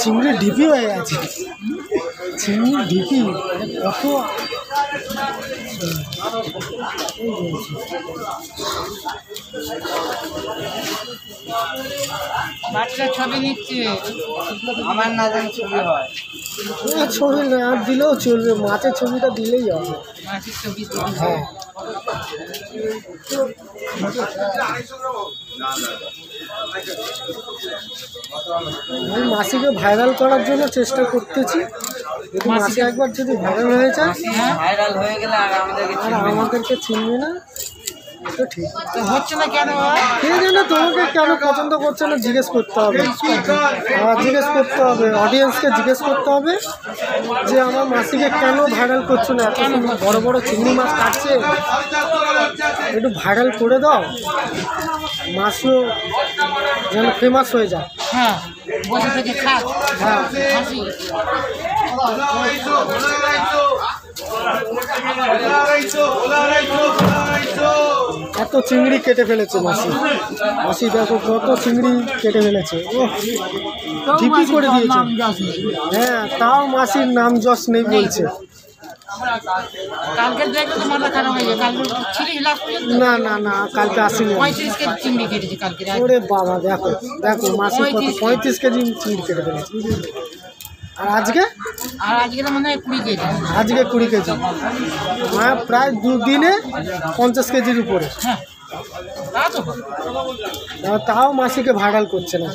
চিংড়ি ঢিপি হয়ে গেছে, চিংড়ি ঢিপি কত বাচ্চা ছবি নিচ্ছে, আমার না জানি ছবি হয়। ছবি না দিলেও চলবে, মাছের ছবিটা দিলেই হবে। মাছের ছবি হ্যাঁ, আমি মাসিকে ভাইরাল করার জন্য চেষ্টা করতেছি। যদি মাসি একবার যদি ভাইরাল হয়ে যায়, ভাইরাল হয়ে গেলে আর আমাদেরকে চিনবে না, তো ঠিক হচ্ছে না কেন? কে জানে তোমাকে কেন পছন্দ করছে না, জিজ্ঞেস করতে হবে, জিজ্ঞেস করতে হবে, অডিয়েন্সকে জিজ্ঞেস করতে হবে যে আমার মাসিকে কেন ভাইরাল করছো না, এত বড় বড় চিংড়ি মাছ কাটছে, একটু ভাইরাল করে দাও, মাছও যেন ফেমাস হয়ে যায়। হ্যাঁ, বসে থেকে খাক। হ্যাঁ, হাসি এত চিংড়ি কেটে ফেলেছে মাসি, মাসি দেখো কত চিংড়ি কেটে ফেলেছে, ও ঢিপি করে দিয়েছে। হ্যাঁ, তাও মাসির নাম যশ নেই বলছে। কালকে দেখলে তো মাথা খারাপ হয়ে যায়। কালকে ছিলি লাস্ট না না না, কালকে আসেনি। 35 কেজি চিংড়ি কেটেছে কালকে। ওরে বাবা, দেখো দেখো মাসি কত 35 কেজি চিংড়ি কেটে ফেলেছে। আর আজকে তো মনে হয় 20 কেজি। আজকে 20 কেজি, মানে প্রায় 2 দিনে 50 কেজির উপরে। হ্যাঁ, তাও মাসিকে ভাইরাল করছে না।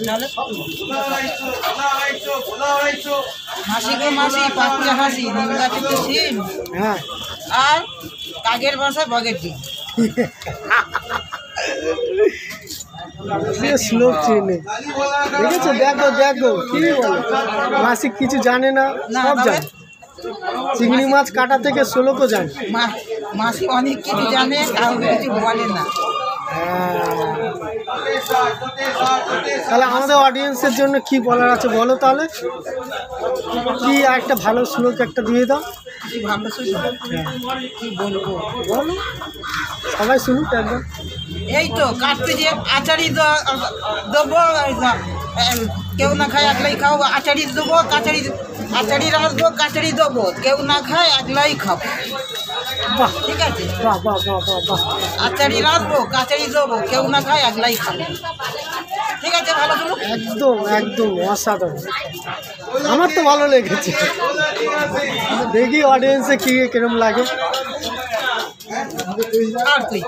মাসিকে মাসি পাঁচটা হাসি, নিম গাছের তো সিম, হ্যাঁ, আর কাকের বাসায় বগের ডিম। শ্লোক চেনে দেখেছো, দেখো দেখো কি বলে, মাসি কিছু জানে না, সব জানে, চিংড়ি মাছ কাটা থেকে শ্লোকও জানে। মাসি অনেক কিছু জানে, কাউকে কিছু বলে না। তাহলে আমাদের অডিয়েন্সের জন্য কি বলার আছে বলো, তাহলে কি একটা ভালো শ্লোক একটা দিয়ে দাও। কি বলবো বলো, সবাই শুনুক একদম। এই তো কাটতে যে আচারি দেবো, কেউ না খায় একলাই খাও, আচারি দেবো, আচারি রাঁধবো, কাচারি দেবো, কেউ না খায় একলাই খাবো। বাহ, ঠিক আছে, বাহ বাহ বাহ বাহ বাহ, আচারি রাঁধবো, কাচারি দেবো, কেউ না খায় একলাই খাবো। ঠিক আছে, ভালো শুনো। একদম একদম অসাধারণ, আমার তো ভালো লেগেছে। দেখি অডিয়েন্সে কি কিরম লাগে। আর তুই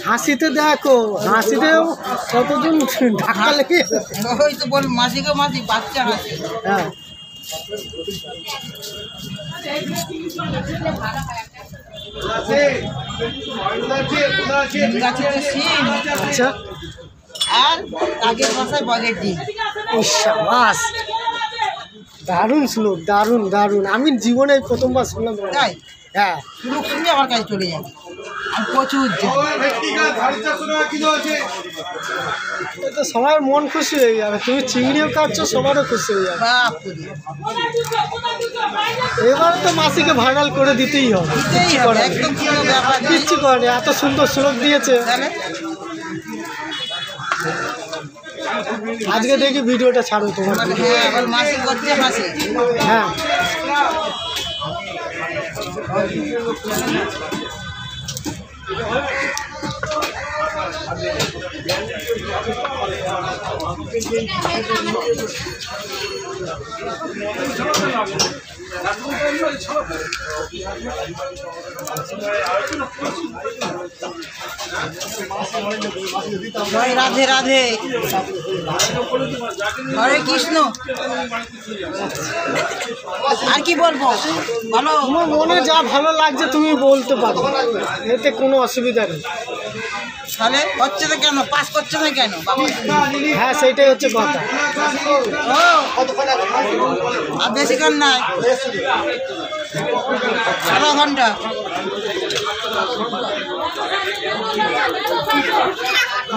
হাসিতে দেখো, হাসিতেও কতজন ধাক্কা লেগে। ওই তো বল, মাসিকে মাসি বাচ্চা হাসি। হ্যাঁ, গাছের তো সিম, আচ্ছা, আর কাকের বাসায় বগের ডিম। ও সাবাস, দারুণ শ্লোক, দারুণ দারুণ, আমি জীবনে প্রথমবার শুনলাম। তাই হ্যাঁ, লোক শুনে আমার কাছে চলে যাবে। আমি প্রচুর তো সবার মন খুশি হয়ে যাবে, তুমি চিংড়িও কাটছো, সবারও খুশি হয়ে যাবে। এবারে তো মাসিকে ভাইরাল করে দিতেই হবে, কিচ্ছু করে না। একদম কোনো ব্যাপার নেই। কিচ্ছু করে, এত সুন্দর শ্লোক দিয়েছে। তাহলে আজকে দেখি ভিডিওটা ছাড়ো তোমার। হ্যাঁ, এবার মাসি করছে হাসি। হ্যাঁ, জয় রাধে রাধে, হরে কৃষ্ণ। আর কি বলবো বলো? তোমার মনে যা ভালো লাগছে তুমি বলতে পারো, এতে কোনো অসুবিধা নেই। তাহলে হচ্ছে না কেন, পাস করছে না কেন বাবা? হ্যাঁ, সেইটাই হচ্ছে কথা। ও, আর বেশিক্ষণ নাই, 16 ঘন্টা।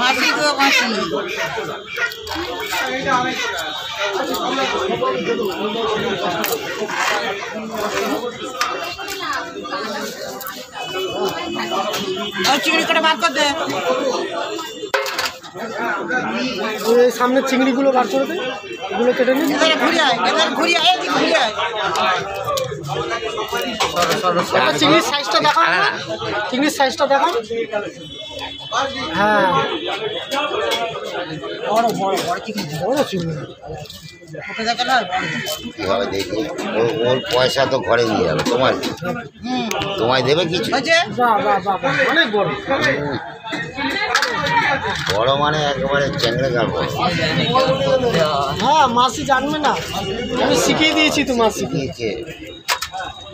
মাসি গো মাসি চিংড়ি করে বার কর দে। এই সামনের চিংড়িগুলো বার করে দে, এগুলো কেটে নিন। এদের ঘুরে আয়, এদের ঘুরে আয়, এদিকে ঘুরে আয়। একটা চিংড়ির সাইজটা দেখান, চিংড়ির সাইজটা দেখান। হ্যাঁ বড় বড় বড় চিংড়ি, বড় চিংড়ি। ওকে দেখে না কীভাবে দেখি ওর পয়সা তো ঘরে নিয়ে যাবে, তোমার কি? তোমায় দেবে কিছু? হয়েছে বাহ বাহ বাহ বাহ, অনেক বড়। বড় মানে একেবারে চ্যাংড়ে গাল বড়। হ্যাঁ মাসি জানবে না, আমি শিখিয়ে দিয়েছি তো মাসিকে, দিয়েছে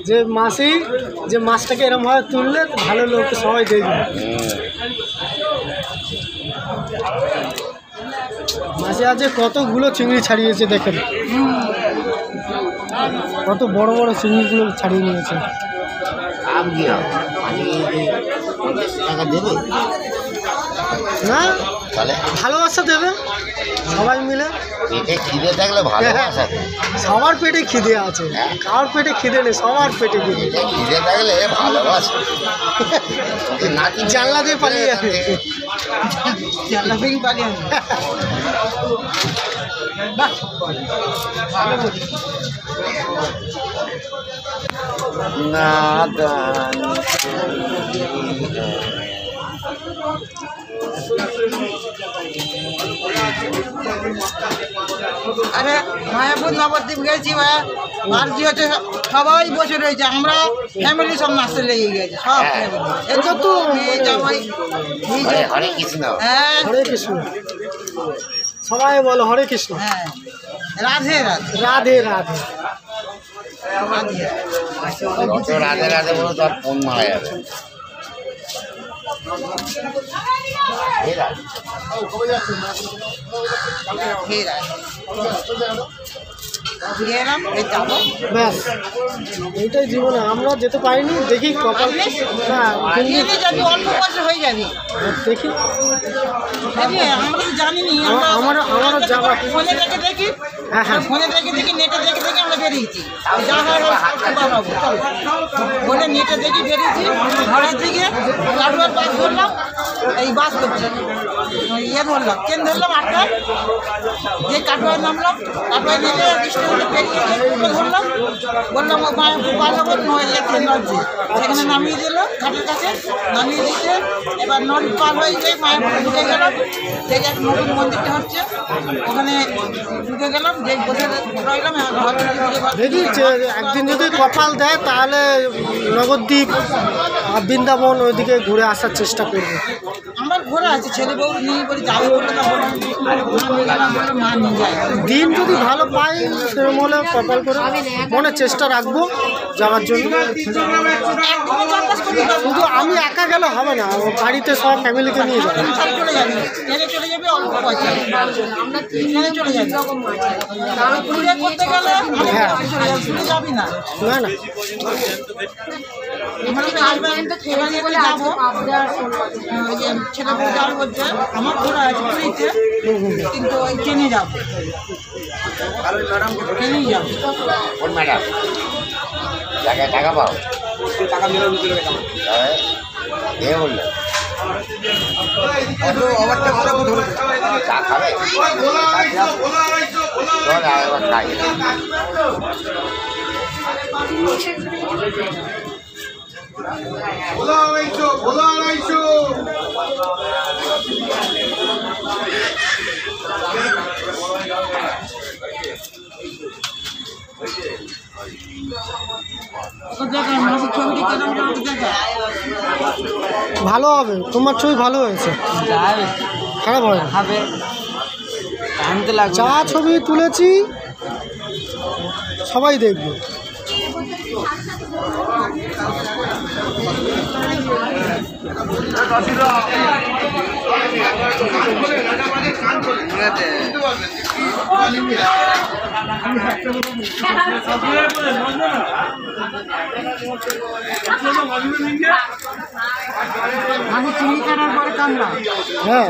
যে মাসি যে মাছটাকে এরমভাবে তুললে ভালো লোক সবাই দেখবে। মাসি আজকে কতগুলো চিংড়ি ছাড়িয়েছে দেখেন, কত বড় বড় চিংড়িগুলো ছাড়িয়ে নিয়েছে। আম কি হবে? আমি 50 টাকা দেবে না তাহলে? ভালোবাসা দেবে সবাই মিলে। পেটে খিদে থাকলে ভালোবাসা দেবে। সবার পেটে খিদে আছে, কার পেটে খিদে নেই, সবার পেটে খিদে। পেটে খিদে থাকলে ভালোবাসা। নাতি জানলা দিয়ে পালিয়ে যাবে। জানলা ভেঙে পালিয়ে আনবে। বাহ ভালো বলি। নাদান আরে মায়াপুর নবদ্বীপ গেছি ভাইয়া, আর যে হচ্ছে সবাই বসে রয়েছে, আমরা ফ্যামিলি সব নাচতে লেগে গেছে সব family। এটা তো মেয়ে জামাই হরে হরে কৃষ্ণ। হ্যাঁ হরে কৃষ্ণ, সবাই বলো হরে কৃষ্ণ। হ্যাঁ রাধে রাধে রাধে রাধে। রাধে যত রাধে রাধে বলো তার ফোন মারা যাবে। এই রাধে। হে রাধে ঘুরে এলাম, এই যাবো। ব্যাস এইটাই জীবনে, আমরা যেতে পারিনি, দেখি কপাল। হ্যাঁ গিয়ে যাবি, অল্প বয়সে হয়ে যাবি। দেখি, দেখি আমরা তো জানিনি, আমারও যাওয়ার। ফোনে দেখে দেখি, হ্যাঁ হ্যাঁ ফোনে দেখে দেখি, নেটে দেখে দেখে আমরা বেরিয়েছি। যা হয় বানাবো বলে নেটে দেখি বেরিয়েছি। ঘরের দিকে কাটোয়ার বাস ধরলাম, এই বাস করছি ইয়ে ধরলাম, ট্রেন ধরলাম 8টায়, যে কাটোয়ায় নামলাম, কাটোয়ায় নেমে স্টেশনে পেরিয়ে ধরলাম, বললাম ও মায়াপুর পার হবো, ট্রেন নামছে, সেখানে নামিয়ে দিল ঘাটের কাছে, নামিয়ে দিচ্ছে। এবার নদী পার হয়ে গিয়ে মায়াপুর ঢুকে গেলাম, যে এক নতুন মন্দিরটা হচ্ছে ওখানে ঢুকে গেলাম, যে বসে রইলাম। দেখি যে একদিন যদি কপাল দেয় তাহলে নবদ্বীপ আর বৃন্দাবন ওইদিকে ঘুরে আসার চেষ্টা করবো। আমার ঘোরা আছে, ছেলে বউ নিয়ে বলি যাবে বলে, তা বললাম মা নিয়ে যায়। দিন যদি ভালো পাই সেরকম হলে কপাল করে মনে চেষ্টা রাখবো যাওয়ার জন্য। শুধু আমি একা গেলে হবে না, বাড়িতে সব ফ্যামিলিকে নিয়ে যাবো। চলে যাবি, ট্রেনে চলে যাবি, অল্প পয়সা ট্রেনে চলে যাবি। ঘুরে করতে গেলে হ্যাঁ। চলে যাবি, ঘুরে যাবি না। না না এবার যাবো, ওই যে ছেলে বউ যাবে বলছে, আমার ঘোরা আছে পুরীতে, কিন্তু ওই ট্রেনে যাবো, ট্রেনেই যাবো। কোন ম্যাডাম জায়গায় টাকা পাও? টাকা মেরে কে বললো? চা খাবে? চল আরেকবার খাই। ভালো হবে, তোমার ছবি ভালো হয়েছে, খারাপ হয় না। যা ছবি তুলেছি সবাই দেখবে। আমি চিনি ছাড়ার পরে কামড়া হ্যাঁ